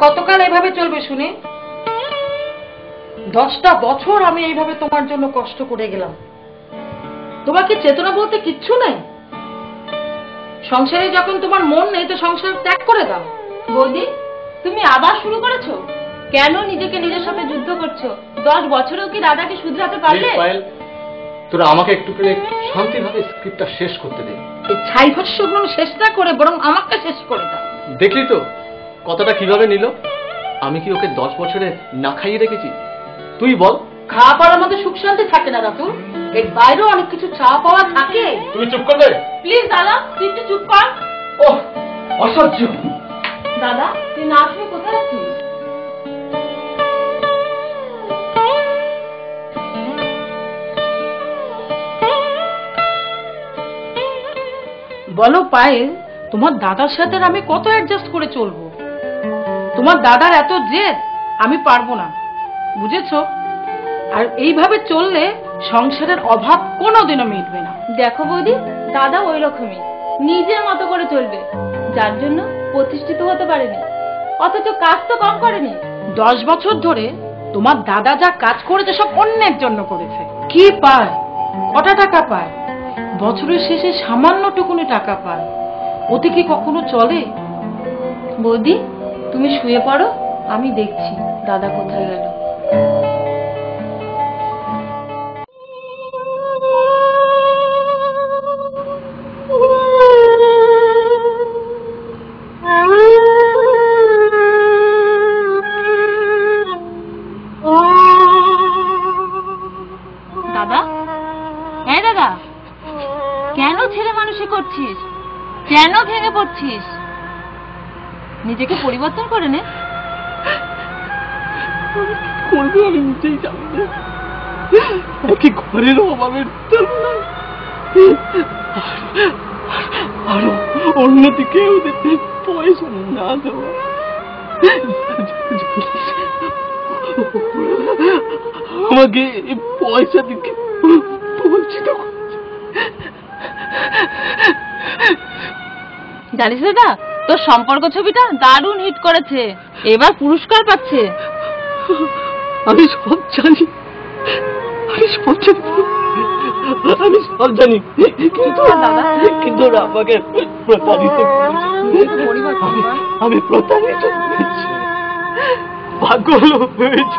কতকাল এইভাবে চলবে শুনে? 10টা বছর আমি এইভাবে তোমার জন্য কষ্ট করে গেলাম। তোমার কি চেতনা বলতে কিচ্ছু নেই? সংসারে যখন তোমার মন নেই তো সংসার ত্যাগ করে দাও। বৌদি, তুমি আবার শুরু করেছো? কেন নিজেকে নিজের সাথে যুদ্ধ করছো? 10 বছরেও কি দাদাকে শুধরাতে পারলে? তোরা আমাকে একটু করে শান্তিভাবে স্ক্রিপ্টটা শেষ করতে দে। এই ছাই ভস্মগুলো শেষ না করে বরং আমাকে শেষ করে দাও। দেখলি তো কথাটা কিভাবে নিল? আমি কি ওকে 10 বছরে না খাইয়ে রেখেছি? তুই বল। খাওয়া পাওয়ার মধ্যে সুখ শান্তি থাকে না রাতুল, এর বাইরেও অনেক কিছু চাওয়া পাওয়া থাকে। তুমি চুপ করবে? প্লিজ দাদা, তুই একটু চুপ কর। ওহ, অসহ্য। দাদা, তুই না শুনে কোথায় যাচ্ছিস? বলো পায়েল, তোমার দাদার সাথে আমি কত অ্যাডজাস্ট করে চলবো? তোমার দাদার এত জেদ, আমি পারবো না, বুঝেছো? আর এইভাবে চললে সংসারের অভাব কোনোদিনও মিটবে না। দেখো বৌদি, দাদা ওই রকমই, নিজের মতো করে চলবে, যার জন্য প্রতিষ্ঠিত হতে পারেনি, অথচ কাজ তো কম করেনি। 10 বছর ধরে তোমার দাদা যা কাজ করেছে সব অন্যের জন্য করেছে। কি পায়? কটা টাকা পায়? বছরের শেষে সামান্যটুকুনি টাকা পায়, ওতে কি কখনো চলে? বৌদি, তুমি শুয়ে পড়ো, আমি দেখছি দাদা কোথায় গেল। দাদা, হ্যাঁ দাদা, কেন ছেলে মানুষই করছিস? কেন ভেঙে পড়ছিস? নিজেকে পরিবর্তন করে নে। করবে আমি নিজেই জানি না। একই ঘরের অভাবের আরো অন্যদিকে ওদের পয়সা না দেওয়া, আমাকে পয়সা দিকে বঞ্চিত করছে। জানিস দাদা, তোর সম্পর্ক ছবিটা দারুণ হিট করেছে, এবার পুরস্কার পাচ্ছে। আমি সব জানি, কিন্তু আমাকে প্রতারিত করেছে। আমি প্রতারিত হয়েছি, পাগল হয়েছি।